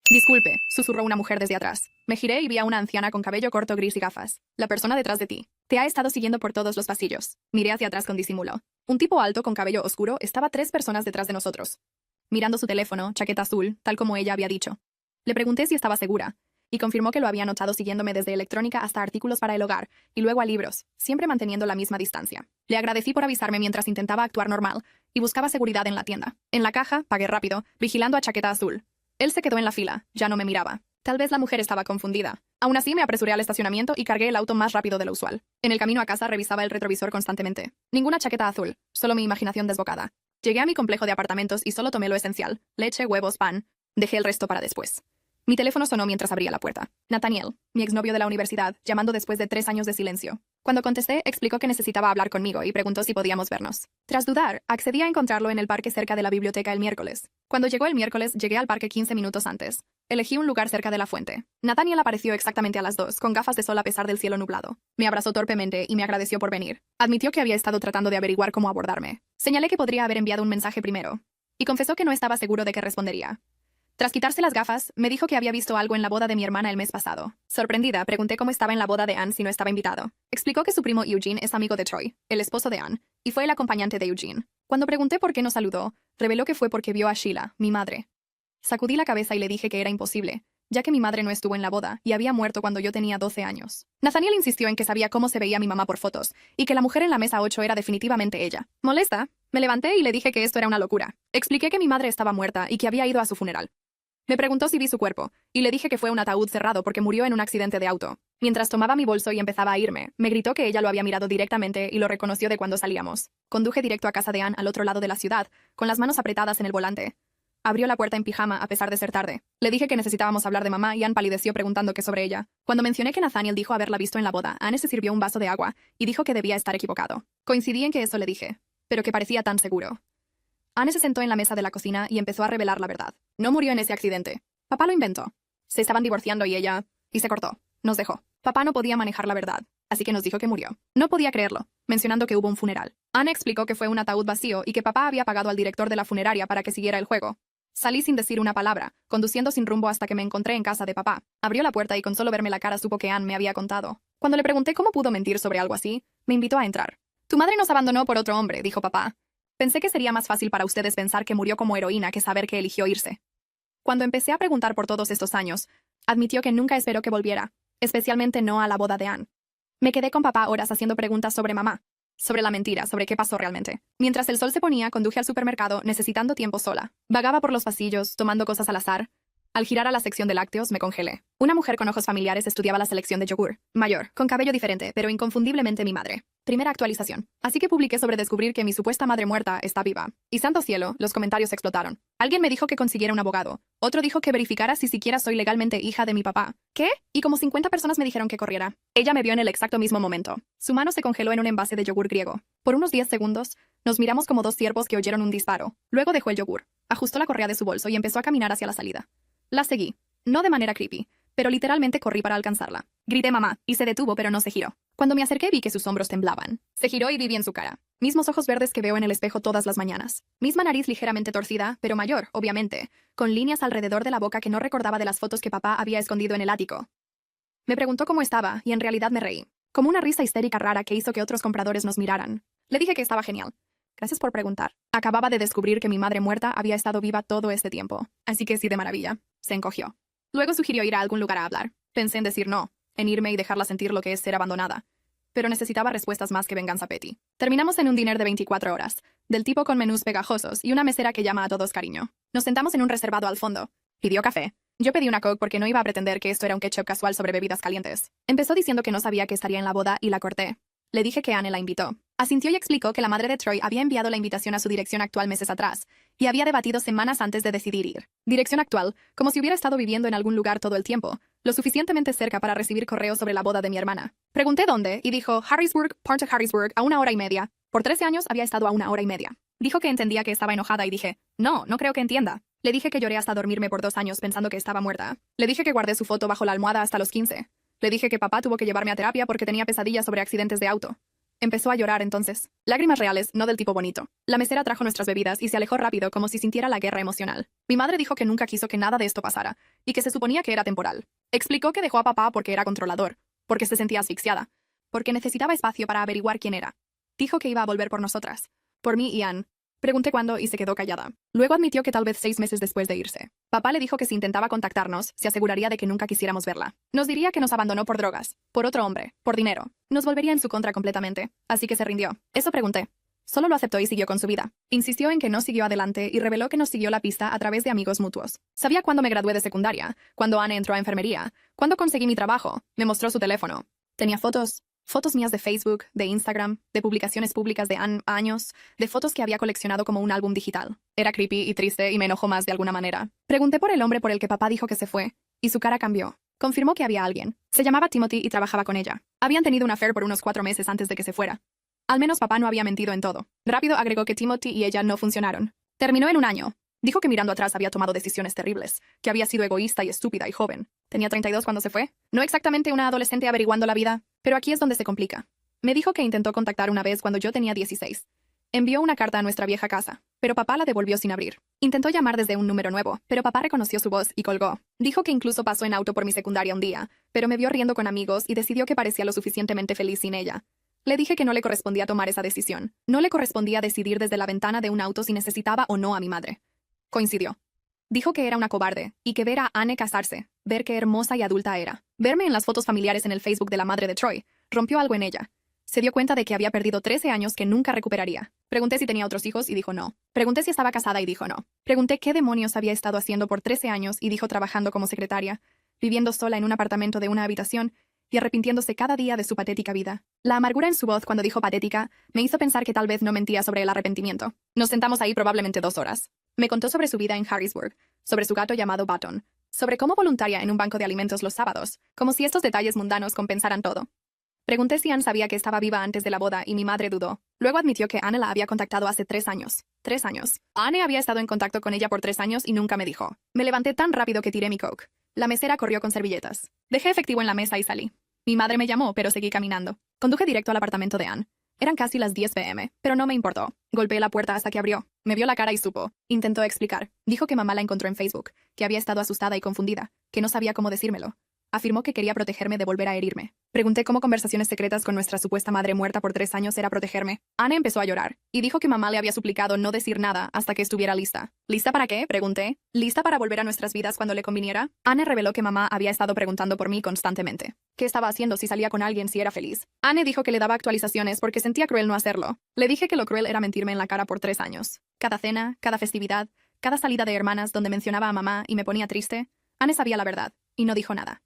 Disculpe, susurró una mujer desde atrás. Me giré y vi a una anciana con cabello corto gris y gafas. La persona detrás de ti. Te ha estado siguiendo por todos los pasillos. Miré hacia atrás con disimulo. Un tipo alto con cabello oscuro estaba 3 personas detrás de nosotros. Mirando su teléfono, chaqueta azul, tal como ella había dicho. Le pregunté si estaba segura, y confirmó que lo había notado siguiéndome desde electrónica hasta artículos para el hogar, y luego a libros, siempre manteniendo la misma distancia. Le agradecí por avisarme mientras intentaba actuar normal, y buscaba seguridad en la tienda. En la caja, pagué rápido, vigilando a chaqueta azul. Él se quedó en la fila, ya no me miraba. Tal vez la mujer estaba confundida. Aún así me apresuré al estacionamiento y cargué el auto más rápido de lo usual. En el camino a casa revisaba el retrovisor constantemente. Ninguna chaqueta azul, solo mi imaginación desbocada. Llegué a mi complejo de apartamentos y solo tomé lo esencial: leche, huevos, pan. Dejé el resto para después. Mi teléfono sonó mientras abría la puerta. Nathaniel, mi exnovio de la universidad, llamando después de 3 años de silencio. Cuando contesté, explicó que necesitaba hablar conmigo y preguntó si podíamos vernos. Tras dudar, accedí a encontrarlo en el parque cerca de la biblioteca el miércoles. Cuando llegó el miércoles, llegué al parque 15 minutos antes. Elegí un lugar cerca de la fuente. Nathaniel apareció exactamente a las 2, con gafas de sol a pesar del cielo nublado. Me abrazó torpemente y me agradeció por venir. Admitió que había estado tratando de averiguar cómo abordarme. Señalé que podría haber enviado un mensaje primero. Y confesó que no estaba seguro de qué respondería. Tras quitarse las gafas, me dijo que había visto algo en la boda de mi hermana el mes pasado. Sorprendida, pregunté cómo estaba en la boda de Anne si no estaba invitado. Explicó que su primo Eugene es amigo de Troy, el esposo de Anne, y fue el acompañante de Eugene. Cuando pregunté por qué no saludó, reveló que fue porque vio a Sheila, mi madre. Sacudí la cabeza y le dije que era imposible, ya que mi madre no estuvo en la boda y había muerto cuando yo tenía 12 años. Nathaniel insistió en que sabía cómo se veía mi mamá por fotos, y que la mujer en la mesa 8 era definitivamente ella. Molesta, me levanté y le dije que esto era una locura. Expliqué que mi madre estaba muerta y que había ido a su funeral. Me preguntó si vi su cuerpo, y le dije que fue un ataúd cerrado porque murió en un accidente de auto. Mientras tomaba mi bolso y empezaba a irme, me gritó que ella lo había mirado directamente y lo reconoció de cuando salíamos. Conduje directo a casa de Anne al otro lado de la ciudad, con las manos apretadas en el volante. Abrió la puerta en pijama a pesar de ser tarde. Le dije que necesitábamos hablar de mamá y Anne palideció preguntando qué sobre ella. Cuando mencioné que Nathaniel dijo haberla visto en la boda, Anne se sirvió un vaso de agua y dijo que debía estar equivocado. Coincidí en que eso le dije, pero que parecía tan seguro. Anne se sentó en la mesa de la cocina y empezó a revelar la verdad. No murió en ese accidente. Papá lo inventó. Se estaban divorciando y ella... y se cortó. Nos dejó. Papá no podía manejar la verdad, así que nos dijo que murió. No podía creerlo, mencionando que hubo un funeral. Anne explicó que fue un ataúd vacío y que papá había pagado al director de la funeraria para que siguiera el juego. Salí sin decir una palabra, conduciendo sin rumbo hasta que me encontré en casa de papá. Abrió la puerta y con solo verme la cara supo que Anne me había contado. Cuando le pregunté cómo pudo mentir sobre algo así, me invitó a entrar. Tu madre nos abandonó por otro hombre, dijo papá. Pensé que sería más fácil para ustedes pensar que murió como heroína que saber que eligió irse. Cuando empecé a preguntar por todos estos años, admitió que nunca esperó que volviera, especialmente no a la boda de Anne. Me quedé con papá horas haciendo preguntas sobre mamá, sobre la mentira, sobre qué pasó realmente. Mientras el sol se ponía, conduje al supermercado necesitando tiempo sola. Vagaba por los pasillos, tomando cosas al azar. Al girar a la sección de lácteos, me congelé. Una mujer con ojos familiares estudiaba la selección de yogur. Mayor, con cabello diferente, pero inconfundiblemente mi madre. Primera actualización. Así que publiqué sobre descubrir que mi supuesta madre muerta está viva. Y santo cielo, los comentarios explotaron. Alguien me dijo que consiguiera un abogado. Otro dijo que verificara si siquiera soy legalmente hija de mi papá. ¿Qué? Y como 50 personas me dijeron que corriera. Ella me vio en el exacto mismo momento. Su mano se congeló en un envase de yogur griego. Por unos 10 segundos, nos miramos como dos ciervos que oyeron un disparo. Luego dejó el yogur. Ajustó la correa de su bolso y empezó a caminar hacia la salida. La seguí. No de manera creepy, pero literalmente corrí para alcanzarla. Grité mamá, y se detuvo pero no se giró. Cuando me acerqué vi que sus hombros temblaban. Se giró y vi bien su cara. Mismos ojos verdes que veo en el espejo todas las mañanas. Misma nariz ligeramente torcida, pero mayor, obviamente, con líneas alrededor de la boca que no recordaba de las fotos que papá había escondido en el ático. Me preguntó cómo estaba, y en realidad me reí. Como una risa histérica rara que hizo que otros compradores nos miraran. Le dije que estaba genial. Gracias por preguntar. Acababa de descubrir que mi madre muerta había estado viva todo este tiempo. Así que sí, de maravilla. Se encogió. Luego sugirió ir a algún lugar a hablar. Pensé en decir no, en irme y dejarla sentir lo que es ser abandonada. Pero necesitaba respuestas más que venganza petty. Terminamos en un dinner de 24 horas, del tipo con menús pegajosos y una mesera que llama a todos cariño. Nos sentamos en un reservado al fondo. Pidió café. Yo pedí una Coke porque no iba a pretender que esto era un ketchup casual sobre bebidas calientes. Empezó diciendo que no sabía que estaría en la boda y la corté. Le dije que Anne la invitó. Asintió y explicó que la madre de Troy había enviado la invitación a su dirección actual meses atrás, y había debatido semanas antes de decidir ir. Dirección actual, como si hubiera estado viviendo en algún lugar todo el tiempo, lo suficientemente cerca para recibir correos sobre la boda de mi hermana. Pregunté dónde, y dijo, Harrisburg, Port of Harrisburg, a 1 hora y media. Por 13 años había estado a 1 hora y media. Dijo que entendía que estaba enojada y dije, no creo que entienda. Le dije que lloré hasta dormirme por 2 años pensando que estaba muerta. Le dije que guardé su foto bajo la almohada hasta los 15. Le dije que papá tuvo que llevarme a terapia porque tenía pesadillas sobre accidentes de auto. Empezó a llorar entonces. Lágrimas reales, no del tipo bonito. La mesera trajo nuestras bebidas y se alejó rápido como si sintiera la guerra emocional. Mi madre dijo que nunca quiso que nada de esto pasara, y que se suponía que era temporal. Explicó que dejó a papá porque era controlador, porque se sentía asfixiada, porque necesitaba espacio para averiguar quién era. Dijo que iba a volver por nosotras. Por mí y Anne. Pregunté cuándo y se quedó callada. Luego admitió que tal vez 6 meses después de irse. Papá le dijo que si intentaba contactarnos, se aseguraría de que nunca quisiéramos verla. Nos diría que nos abandonó por drogas, por otro hombre, por dinero. Nos volvería en su contra completamente. Así que se rindió. Eso pregunté. Solo lo aceptó y siguió con su vida. Insistió en que no siguió adelante y reveló que nos siguió la pista a través de amigos mutuos. Sabía cuándo me gradué de secundaria, cuándo Anne entró a enfermería, cuándo conseguí mi trabajo. Me mostró su teléfono. Tenía fotos. Fotos mías de Facebook, de Instagram, de publicaciones públicas de años, de fotos que había coleccionado como un álbum digital. Era creepy y triste y me enojó más de alguna manera. Pregunté por el hombre por el que papá dijo que se fue, y su cara cambió. Confirmó que había alguien. Se llamaba Timothy y trabajaba con ella. Habían tenido un affair por unos 4 meses antes de que se fuera. Al menos papá no había mentido en todo. Rápido agregó que Timothy y ella no funcionaron. Terminó en un año. Dijo que mirando atrás había tomado decisiones terribles, que había sido egoísta y estúpida y joven. Tenía 32 cuando se fue. No exactamente una adolescente averiguando la vida, pero aquí es donde se complica. Me dijo que intentó contactar una vez cuando yo tenía 16. Envió una carta a nuestra vieja casa, pero papá la devolvió sin abrir. Intentó llamar desde un número nuevo, pero papá reconoció su voz y colgó. Dijo que incluso pasó en auto por mi secundaria un día, pero me vio riendo con amigos y decidió que parecía lo suficientemente feliz sin ella. Le dije que no le correspondía tomar esa decisión. No le correspondía decidir desde la ventana de un auto si necesitaba o no a mi madre. Coincidió. Dijo que era una cobarde, y que ver a Anne casarse, ver qué hermosa y adulta era, verme en las fotos familiares en el Facebook de la madre de Troy, rompió algo en ella. Se dio cuenta de que había perdido 13 años que nunca recuperaría. Pregunté si tenía otros hijos y dijo no. Pregunté si estaba casada y dijo no. Pregunté qué demonios había estado haciendo por 13 años y dijo trabajando como secretaria, viviendo sola en un apartamento de una habitación y arrepintiéndose cada día de su patética vida. La amargura en su voz cuando dijo patética me hizo pensar que tal vez no mentía sobre el arrepentimiento. Nos sentamos ahí probablemente 2 horas. Me contó sobre su vida en Harrisburg, sobre su gato llamado Baton, sobre cómo voluntaria en un banco de alimentos los sábados, como si estos detalles mundanos compensaran todo. Pregunté si Anne sabía que estaba viva antes de la boda y mi madre dudó. Luego admitió que Anne la había contactado hace 3 años. 3 años. Anne había estado en contacto con ella por 3 años y nunca me dijo. Me levanté tan rápido que tiré mi coke. La mesera corrió con servilletas. Dejé efectivo en la mesa y salí. Mi madre me llamó, pero seguí caminando. Conduje directo al apartamento de Anne. Eran casi las 10 p.m., pero no me importó. Golpeé la puerta hasta que abrió. Me vio la cara y supo. Intentó explicar. Dijo que mamá la encontró en Facebook, que había estado asustada y confundida, que no sabía cómo decírmelo. Afirmó que quería protegerme de volver a herirme. Pregunté cómo conversaciones secretas con nuestra supuesta madre muerta por 3 años era protegerme. Anne empezó a llorar, y dijo que mamá le había suplicado no decir nada hasta que estuviera lista. ¿Lista para qué?, pregunté. ¿Lista para volver a nuestras vidas cuando le conviniera? Anne reveló que mamá había estado preguntando por mí constantemente. ¿Qué estaba haciendo si salía con alguien si era feliz? Anne dijo que le daba actualizaciones porque sentía cruel no hacerlo. Le dije que lo cruel era mentirme en la cara por 3 años. Cada cena, cada festividad, cada salida de hermanas donde mencionaba a mamá y me ponía triste, Anne sabía la verdad, y no dijo nada.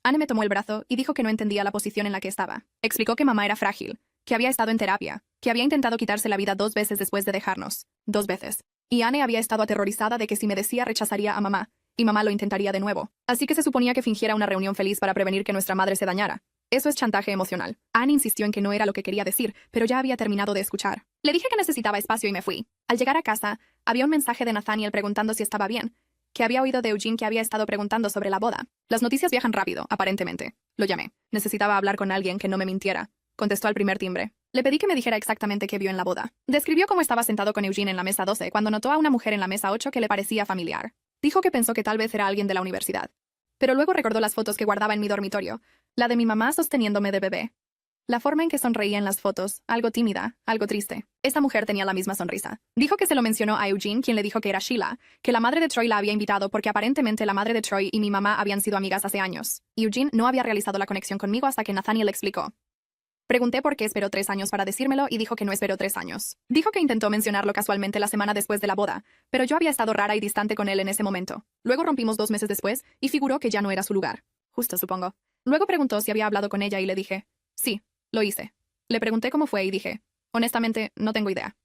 Anne me tomó el brazo y dijo que no entendía la posición en la que estaba. Explicó que mamá era frágil, que había estado en terapia, que había intentado quitarse la vida 2 veces después de dejarnos. 2 veces. Y Anne había estado aterrorizada de que si me decía rechazaría a mamá, y mamá lo intentaría de nuevo. Así que se suponía que fingiera una reunión feliz para prevenir que nuestra madre se dañara. Eso es chantaje emocional. Anne insistió en que no era lo que quería decir, pero ya había terminado de escuchar. Le dije que necesitaba espacio y me fui. Al llegar a casa, había un mensaje de Nathaniel preguntando si estaba bien, que había oído de Eugene que había estado preguntando sobre la boda. Las noticias viajan rápido, aparentemente. Lo llamé. Necesitaba hablar con alguien que no me mintiera. Contestó al primer timbre. Le pedí que me dijera exactamente qué vio en la boda. Describió cómo estaba sentado con Eugene en la mesa 12 cuando notó a una mujer en la mesa 8 que le parecía familiar. Dijo que pensó que tal vez era alguien de la universidad. Pero luego recordó las fotos que guardaba en mi dormitorio, la de mi mamá sosteniéndome de bebé. La forma en que sonreía en las fotos, algo tímida, algo triste. Esa mujer tenía la misma sonrisa. Dijo que se lo mencionó a Eugene, quien le dijo que era Sheila, que la madre de Troy la había invitado porque aparentemente la madre de Troy y mi mamá habían sido amigas hace años. Eugene no había realizado la conexión conmigo hasta que Nathaniel explicó. Pregunté por qué esperó 3 años para decírmelo y dijo que no esperó 3 años. Dijo que intentó mencionarlo casualmente la semana después de la boda, pero yo había estado rara y distante con él en ese momento. Luego rompimos 2 meses después y figuró que ya no era su lugar. Justo, supongo. Luego preguntó si había hablado con ella y le dije, sí, lo hice. Le pregunté cómo fue y dije, honestamente, no tengo idea.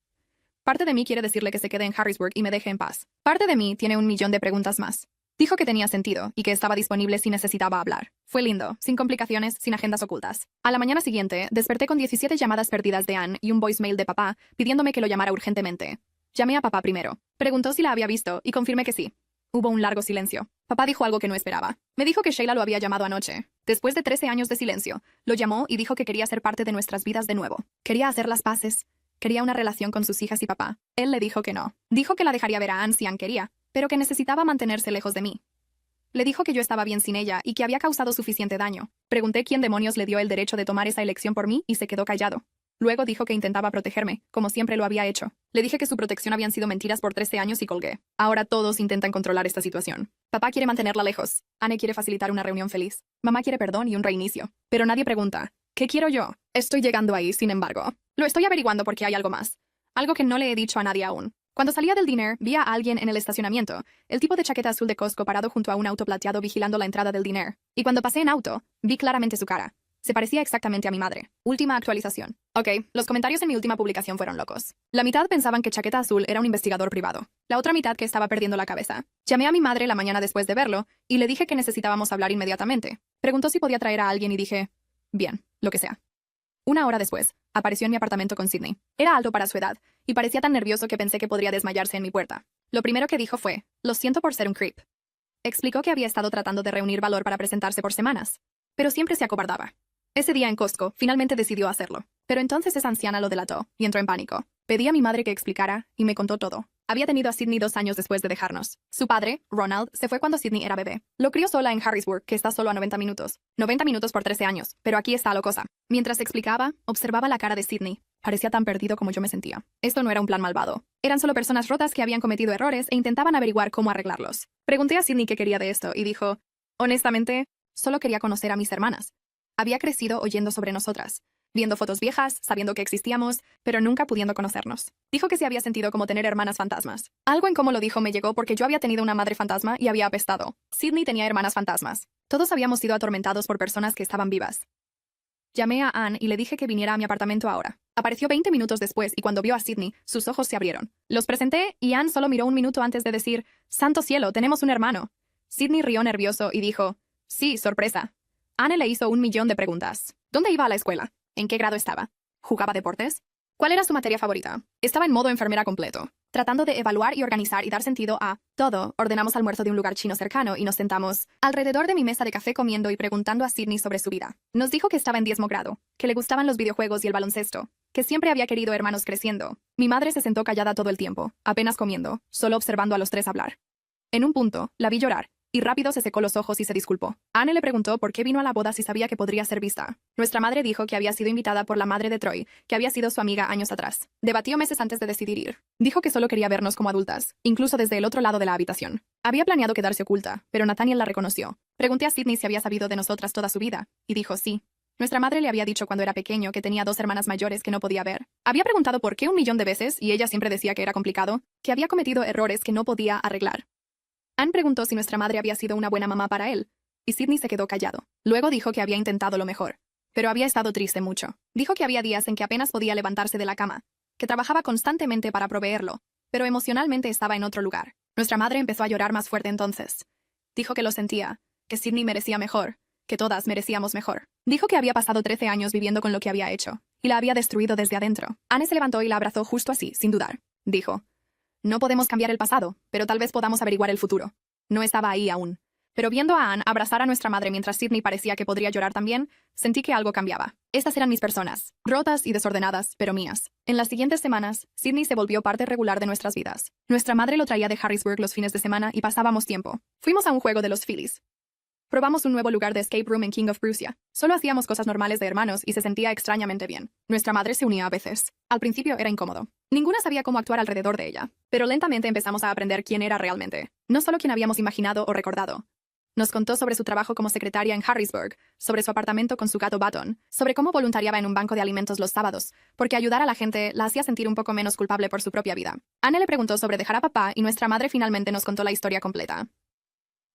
Parte de mí quiere decirle que se quede en Harrisburg y me deje en paz. Parte de mí tiene 1.000.000 de preguntas más. Dijo que tenía sentido y que estaba disponible si necesitaba hablar. Fue lindo, sin complicaciones, sin agendas ocultas. A la mañana siguiente, desperté con 17 llamadas perdidas de Anne y un voicemail de papá pidiéndome que lo llamara urgentemente. Llamé a papá primero. Preguntó si la había visto y confirmé que sí. Hubo un largo silencio. Papá dijo algo que no esperaba. Me dijo que Sheila lo había llamado anoche. Después de 13 años de silencio, lo llamó y dijo que quería ser parte de nuestras vidas de nuevo. Quería hacer las paces. Quería una relación con sus hijas y papá. Él le dijo que no. Dijo que la dejaría ver a Anne si Anne quería, pero que necesitaba mantenerse lejos de mí. Le dijo que yo estaba bien sin ella y que había causado suficiente daño. Pregunté quién demonios le dio el derecho de tomar esa elección por mí y se quedó callado. Luego dijo que intentaba protegerme, como siempre lo había hecho. Le dije que su protección habían sido mentiras por 13 años y colgué. Ahora todos intentan controlar esta situación. Papá quiere mantenerla lejos. Anne quiere facilitar una reunión feliz. Mamá quiere perdón y un reinicio. Pero nadie pregunta, ¿qué quiero yo? Estoy llegando ahí, sin embargo. Lo estoy averiguando porque hay algo más. Algo que no le he dicho a nadie aún. Cuando salía del diner, vi a alguien en el estacionamiento, el tipo de chaqueta azul de Costco parado junto a un auto plateado vigilando la entrada del diner. Y cuando pasé en auto, vi claramente su cara. Se parecía exactamente a mi madre. Última actualización. Ok, los comentarios en mi última publicación fueron locos. La mitad pensaban que Chaqueta Azul era un investigador privado. La otra mitad que estaba perdiendo la cabeza. Llamé a mi madre la mañana después de verlo y le dije que necesitábamos hablar inmediatamente. Preguntó si podía traer a alguien y dije, bien, lo que sea. Una hora después, apareció en mi apartamento con Sydney. Era alto para su edad y parecía tan nervioso que pensé que podría desmayarse en mi puerta. Lo primero que dijo fue, lo siento por ser un creep. Explicó que había estado tratando de reunir valor para presentarse por semanas, pero siempre se acobardaba. Ese día en Costco, finalmente decidió hacerlo. Pero entonces esa anciana lo delató y entró en pánico. Pedí a mi madre que explicara y me contó todo. Había tenido a Sydney 2 años después de dejarnos. Su padre, Ronald, se fue cuando Sydney era bebé. Lo crió sola en Harrisburg, que está solo a 90 minutos. 90 minutos por 13 años, pero aquí está la cosa. Mientras explicaba, observaba la cara de Sydney. Parecía tan perdido como yo me sentía. Esto no era un plan malvado. Eran solo personas rotas que habían cometido errores e intentaban averiguar cómo arreglarlos. Pregunté a Sydney qué quería de esto y dijo, honestamente, solo quería conocer a mis hermanas. Había crecido oyendo sobre nosotras, viendo fotos viejas, sabiendo que existíamos, pero nunca pudiendo conocernos. Dijo que se había sentido como tener hermanas fantasmas. Algo en cómo lo dijo me llegó porque yo había tenido una madre fantasma y había apestado. Sydney tenía hermanas fantasmas. Todos habíamos sido atormentados por personas que estaban vivas. Llamé a Anne y le dije que viniera a mi apartamento ahora. Apareció 20 minutos después y cuando vio a Sydney, sus ojos se abrieron. Los presenté y Anne solo miró un minuto antes de decir, «Santo cielo, tenemos un hermano». Sydney rió nervioso y dijo, «Sí, sorpresa». Anne le hizo 1.000.000 de preguntas. ¿Dónde iba a la escuela? ¿En qué grado estaba? ¿Jugaba deportes? ¿Cuál era su materia favorita? Estaba en modo enfermera completo. Tratando de evaluar y organizar y dar sentido a todo, ordenamos almuerzo de un lugar chino cercano y nos sentamos alrededor de mi mesa de café comiendo y preguntando a Sydney sobre su vida. Nos dijo que estaba en 10º grado, que le gustaban los videojuegos y el baloncesto, que siempre había querido hermanos creciendo. Mi madre se sentó callada todo el tiempo, apenas comiendo, solo observando a los tres hablar. En un punto, la vi llorar. Y rápido se secó los ojos y se disculpó. Anne le preguntó por qué vino a la boda si sabía que podría ser vista. Nuestra madre dijo que había sido invitada por la madre de Troy, que había sido su amiga años atrás. Debatió meses antes de decidir ir. Dijo que solo quería vernos como adultas, incluso desde el otro lado de la habitación. Había planeado quedarse oculta, pero Nathaniel la reconoció. Pregunté a Sydney si había sabido de nosotras toda su vida, y dijo sí. Nuestra madre le había dicho cuando era pequeño que tenía 2 hermanas mayores que no podía ver. Había preguntado por qué 1.000.000 de veces y ella siempre decía que era complicado, que había cometido errores que no podía arreglar. Anne preguntó si nuestra madre había sido una buena mamá para él, y Sydney se quedó callado. Luego dijo que había intentado lo mejor, pero había estado triste mucho. Dijo que había días en que apenas podía levantarse de la cama, que trabajaba constantemente para proveerlo, pero emocionalmente estaba en otro lugar. Nuestra madre empezó a llorar más fuerte entonces. Dijo que lo sentía, que Sydney merecía mejor, que todas merecíamos mejor. Dijo que había pasado 13 años viviendo con lo que había hecho, y la había destruido desde adentro. Anne se levantó y la abrazó justo así, sin dudar. Dijo, no podemos cambiar el pasado, pero tal vez podamos averiguar el futuro. No estaba ahí aún. Pero viendo a Anne abrazar a nuestra madre mientras Sydney parecía que podría llorar también, sentí que algo cambiaba. Estas eran mis personas, rotas y desordenadas, pero mías. En las siguientes semanas, Sydney se volvió parte regular de nuestras vidas. Nuestra madre lo traía de Harrisburg los fines de semana y pasábamos tiempo. Fuimos a un juego de los Phillies. Probamos un nuevo lugar de escape room en King of Prussia. Solo hacíamos cosas normales de hermanos y se sentía extrañamente bien. Nuestra madre se unía a veces. Al principio era incómodo. Ninguna sabía cómo actuar alrededor de ella. Pero lentamente empezamos a aprender quién era realmente. No solo quien habíamos imaginado o recordado. Nos contó sobre su trabajo como secretaria en Harrisburg, sobre su apartamento con su gato Button, sobre cómo voluntariaba en un banco de alimentos los sábados, porque ayudar a la gente la hacía sentir un poco menos culpable por su propia vida. Anne le preguntó sobre dejar a papá y nuestra madre finalmente nos contó la historia completa.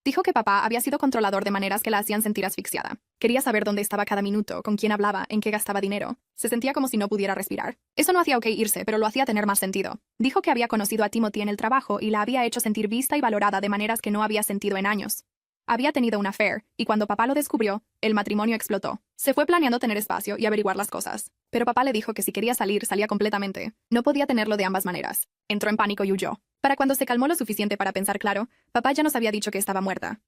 Dijo que papá había sido controlador de maneras que la hacían sentir asfixiada. Quería saber dónde estaba cada minuto, con quién hablaba, en qué gastaba dinero. Se sentía como si no pudiera respirar. Eso no hacía OK irse, pero lo hacía tener más sentido. Dijo que había conocido a Timothy en el trabajo y la había hecho sentir vista y valorada de maneras que no había sentido en años. Había tenido una affair, y cuando papá lo descubrió, el matrimonio explotó. Se fue planeando tener espacio y averiguar las cosas. Pero papá le dijo que si quería salir, salía completamente. No podía tenerlo de ambas maneras. Entró en pánico y huyó. Para cuando se calmó lo suficiente para pensar claro, papá ya nos había dicho que estaba muerta.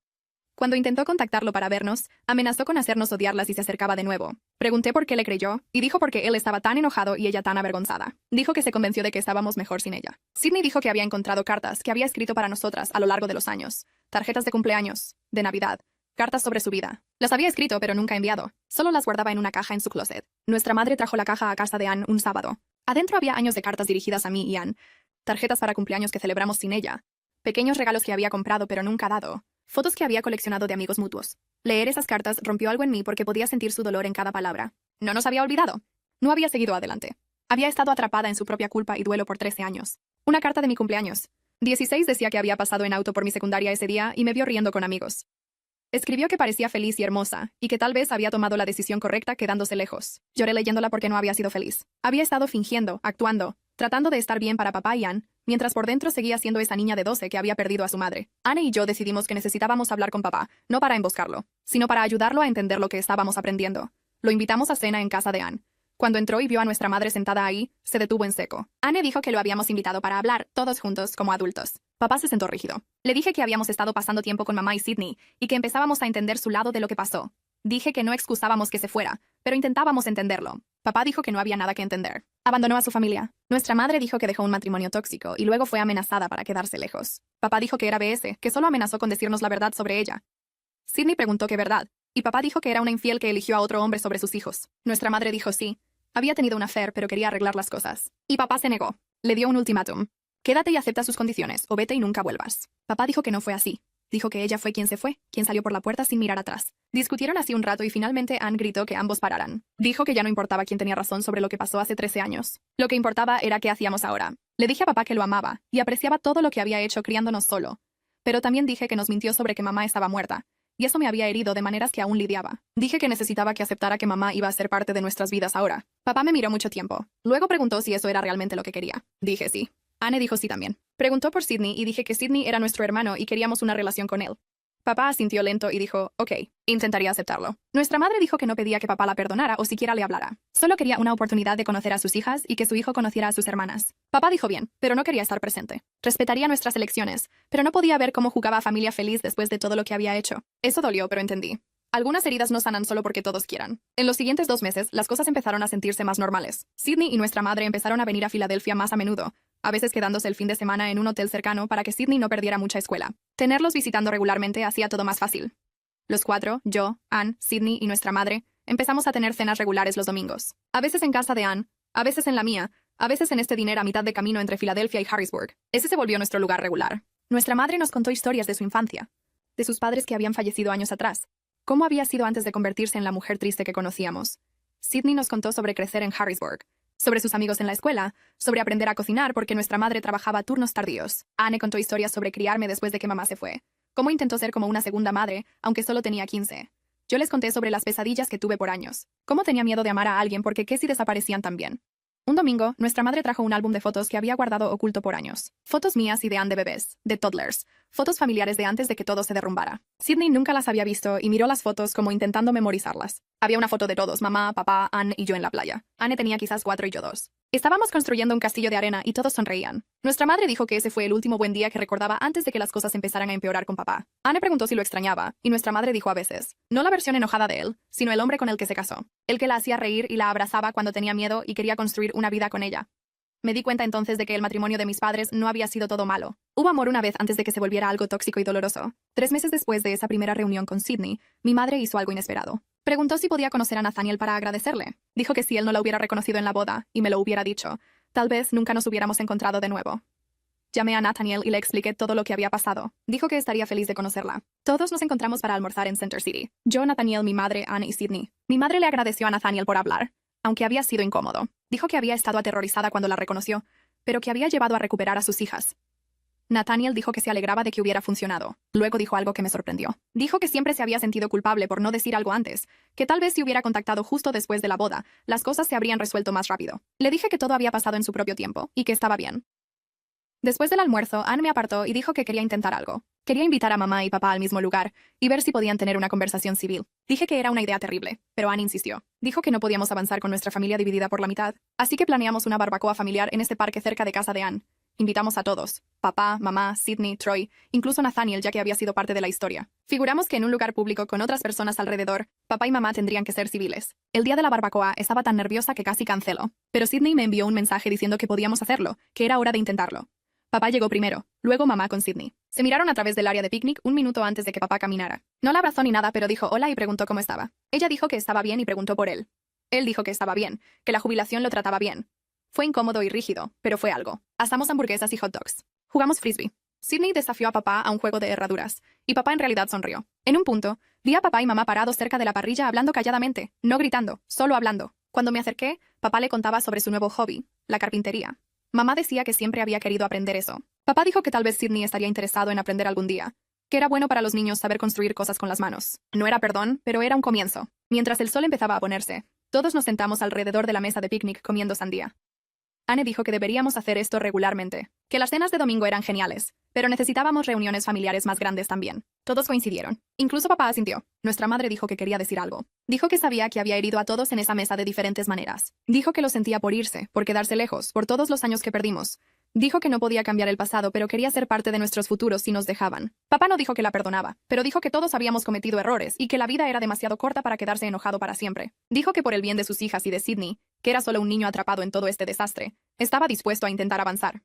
Cuando intentó contactarlo para vernos, amenazó con hacernos odiarla si se acercaba de nuevo. Pregunté por qué le creyó, y dijo porque él estaba tan enojado y ella tan avergonzada. Dijo que se convenció de que estábamos mejor sin ella. Sydney dijo que había encontrado cartas que había escrito para nosotras a lo largo de los años. Tarjetas de cumpleaños, de Navidad, cartas sobre su vida. Las había escrito pero nunca enviado. Solo las guardaba en una caja en su closet. Nuestra madre trajo la caja a casa de Anne un sábado. Adentro había años de cartas dirigidas a mí y Anne. Tarjetas para cumpleaños que celebramos sin ella. Pequeños regalos que había comprado pero nunca dado. Fotos que había coleccionado de amigos mutuos. Leer esas cartas rompió algo en mí porque podía sentir su dolor en cada palabra. No nos había olvidado. No había seguido adelante. Había estado atrapada en su propia culpa y duelo por 13 años. Una carta de mi cumpleaños. 16 decía que había pasado en auto por mi secundaria ese día y me vio riendo con amigos. Escribió que parecía feliz y hermosa, y que tal vez había tomado la decisión correcta quedándose lejos. Lloré leyéndola porque no había sido feliz. Había estado fingiendo, actuando, tratando de estar bien para papá y Anne, mientras por dentro seguía siendo esa niña de 12 que había perdido a su madre. Anne y yo decidimos que necesitábamos hablar con papá, no para emboscarlo, sino para ayudarlo a entender lo que estábamos aprendiendo. Lo invitamos a cena en casa de Anne. Cuando entró y vio a nuestra madre sentada ahí, se detuvo en seco. Anne dijo que lo habíamos invitado para hablar, todos juntos, como adultos. Papá se sentó rígido. Le dije que habíamos estado pasando tiempo con mamá y Sydney, y que empezábamos a entender su lado de lo que pasó. Dije que no excusábamos que se fuera, pero intentábamos entenderlo. Papá dijo que no había nada que entender. Abandonó a su familia. Nuestra madre dijo que dejó un matrimonio tóxico y luego fue amenazada para quedarse lejos. Papá dijo que era BS, que solo amenazó con decirnos la verdad sobre ella. Sydney preguntó qué verdad, y papá dijo que era una infiel que eligió a otro hombre sobre sus hijos. Nuestra madre dijo sí. Había tenido una affair, pero quería arreglar las cosas. Y papá se negó. Le dio un ultimátum. Quédate y acepta sus condiciones, o vete y nunca vuelvas. Papá dijo que no fue así. Dijo que ella fue quien se fue, quien salió por la puerta sin mirar atrás. Discutieron así un rato y finalmente Anne gritó que ambos pararan. Dijo que ya no importaba quién tenía razón sobre lo que pasó hace 13 años. Lo que importaba era qué hacíamos ahora. Le dije a papá que lo amaba, y apreciaba todo lo que había hecho criándonos solo. Pero también dije que nos mintió sobre que mamá estaba muerta. Y eso me había herido de maneras que aún lidiaba. Dije que necesitaba que aceptara que mamá iba a ser parte de nuestras vidas ahora. Papá me miró mucho tiempo. Luego preguntó si eso era realmente lo que quería. Dije sí. Anne dijo sí también. Preguntó por Sydney y dije que Sydney era nuestro hermano y queríamos una relación con él. Papá asintió lento y dijo, ok, intentaría aceptarlo. Nuestra madre dijo que no pedía que papá la perdonara o siquiera le hablara. Solo quería una oportunidad de conocer a sus hijas y que su hijo conociera a sus hermanas. Papá dijo bien, pero no quería estar presente. Respetaría nuestras elecciones, pero no podía ver cómo jugaba a familia feliz después de todo lo que había hecho. Eso dolió, pero entendí. Algunas heridas no sanan solo porque todos quieran. En los siguientes 2 meses, las cosas empezaron a sentirse más normales. Sydney y nuestra madre empezaron a venir a Filadelfia más a menudo, a veces quedándose el fin de semana en un hotel cercano para que Sydney no perdiera mucha escuela. Tenerlos visitando regularmente hacía todo más fácil. Los 4, yo, Anne, Sydney y nuestra madre, empezamos a tener cenas regulares los domingos. A veces en casa de Anne, a veces en la mía, a veces en este dinero a mitad de camino entre Filadelfia y Harrisburg. Ese se volvió nuestro lugar regular. Nuestra madre nos contó historias de su infancia, de sus padres que habían fallecido años atrás. Cómo había sido antes de convertirse en la mujer triste que conocíamos. Sydney nos contó sobre crecer en Harrisburg, sobre sus amigos en la escuela, sobre aprender a cocinar porque nuestra madre trabajaba turnos tardíos. Anne contó historias sobre criarme después de que mamá se fue. Cómo intentó ser como una segunda madre, aunque solo tenía 15. Yo les conté sobre las pesadillas que tuve por años. Cómo tenía miedo de amar a alguien porque qué si desaparecían también. Un domingo, nuestra madre trajo un álbum de fotos que había guardado oculto por años. Fotos mías y de Anne de bebés, de toddlers. Fotos familiares de antes de que todo se derrumbara. Sydney nunca las había visto y miró las fotos como intentando memorizarlas. Había una foto de todos, mamá, papá, Anne y yo en la playa. Anne tenía quizás 4 y yo 2. Estábamos construyendo un castillo de arena y todos sonreían. Nuestra madre dijo que ese fue el último buen día que recordaba antes de que las cosas empezaran a empeorar con papá. Anne preguntó si lo extrañaba, y nuestra madre dijo a veces. No la versión enojada de él, sino el hombre con el que se casó. El que la hacía reír y la abrazaba cuando tenía miedo y quería construir una vida con ella. Me di cuenta entonces de que el matrimonio de mis padres no había sido todo malo. Hubo amor una vez antes de que se volviera algo tóxico y doloroso. 3 meses después de esa primera reunión con Sydney, mi madre hizo algo inesperado. Preguntó si podía conocer a Nathaniel para agradecerle. Dijo que si él no la hubiera reconocido en la boda, y me lo hubiera dicho, tal vez nunca nos hubiéramos encontrado de nuevo. Llamé a Nathaniel y le expliqué todo lo que había pasado. Dijo que estaría feliz de conocerla. Todos nos encontramos para almorzar en Center City. Yo, Nathaniel, mi madre, Anne y Sydney. Mi madre le agradeció a Nathaniel por hablar, aunque había sido incómodo. Dijo que había estado aterrorizada cuando la reconoció, pero que había llevado a recuperar a sus hijas. Nathaniel dijo que se alegraba de que hubiera funcionado. Luego dijo algo que me sorprendió. Dijo que siempre se había sentido culpable por no decir algo antes, que tal vez si hubiera contactado justo después de la boda, las cosas se habrían resuelto más rápido. Le dije que todo había pasado en su propio tiempo, y que estaba bien. Después del almuerzo, Anne me apartó y dijo que quería intentar algo. Quería invitar a mamá y papá al mismo lugar, y ver si podían tener una conversación civil. Dije que era una idea terrible, pero Anne insistió. Dijo que no podíamos avanzar con nuestra familia dividida por la mitad, así que planeamos una barbacoa familiar en este parque cerca de casa de Anne. Invitamos a todos. Papá, mamá, Sydney, Troy, incluso Nathaniel, ya que había sido parte de la historia. Figuramos que en un lugar público con otras personas alrededor, papá y mamá tendrían que ser civiles. El día de la barbacoa estaba tan nerviosa que casi canceló. Pero Sydney me envió un mensaje diciendo que podíamos hacerlo, que era hora de intentarlo. Papá llegó primero, luego mamá con Sydney. Se miraron a través del área de picnic un minuto antes de que papá caminara. No la abrazó ni nada, pero dijo hola y preguntó cómo estaba. Ella dijo que estaba bien y preguntó por él. Él dijo que estaba bien, que la jubilación lo trataba bien. Fue incómodo y rígido, pero fue algo. Asamos hamburguesas y hot dogs. Jugamos frisbee. Sydney desafió a papá a un juego de herraduras, y papá en realidad sonrió. En un punto, vi a papá y mamá parados cerca de la parrilla hablando calladamente, no gritando, solo hablando. Cuando me acerqué, papá le contaba sobre su nuevo hobby, la carpintería. Mamá decía que siempre había querido aprender eso. Papá dijo que tal vez Sydney estaría interesado en aprender algún día, que era bueno para los niños saber construir cosas con las manos. No era perdón, pero era un comienzo. Mientras el sol empezaba a ponerse, todos nos sentamos alrededor de la mesa de picnic comiendo sandía. Anne dijo que deberíamos hacer esto regularmente, que las cenas de domingo eran geniales, pero necesitábamos reuniones familiares más grandes también. Todos coincidieron. Incluso papá asintió. Nuestra madre dijo que quería decir algo. Dijo que sabía que había herido a todos en esa mesa de diferentes maneras. Dijo que lo sentía por irse, por quedarse lejos, por todos los años que perdimos. Dijo que no podía cambiar el pasado, pero quería ser parte de nuestros futuros si nos dejaban. Papá no dijo que la perdonaba, pero dijo que todos habíamos cometido errores y que la vida era demasiado corta para quedarse enojado para siempre. Dijo que por el bien de sus hijas y de Sydney, que era solo un niño atrapado en todo este desastre, estaba dispuesto a intentar avanzar.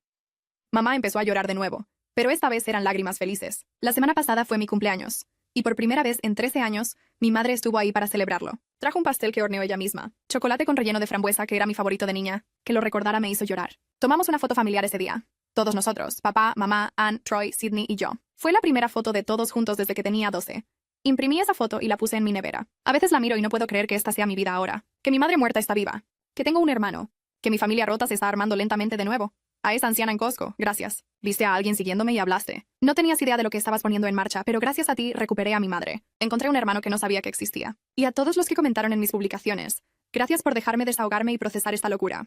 Mamá empezó a llorar de nuevo, pero esta vez eran lágrimas felices. La semana pasada fue mi cumpleaños, y por primera vez en 13 años, mi madre estuvo ahí para celebrarlo. Trajo un pastel que horneó ella misma, chocolate con relleno de frambuesa que era mi favorito de niña, que lo recordara me hizo llorar. Tomamos una foto familiar ese día. Todos nosotros, papá, mamá, Anne, Troy, Sydney y yo. Fue la primera foto de todos juntos desde que tenía 12. Imprimí esa foto y la puse en mi nevera. A veces la miro y no puedo creer que esta sea mi vida ahora. Que mi madre muerta está viva. Que tengo un hermano. Que mi familia rota se está armando lentamente de nuevo. A esa anciana en Costco, gracias. Viste a alguien siguiéndome y hablaste. No tenías idea de lo que estabas poniendo en marcha, pero gracias a ti recuperé a mi madre. Encontré un hermano que no sabía que existía. Y a todos los que comentaron en mis publicaciones, gracias por dejarme desahogarme y procesar esta locura.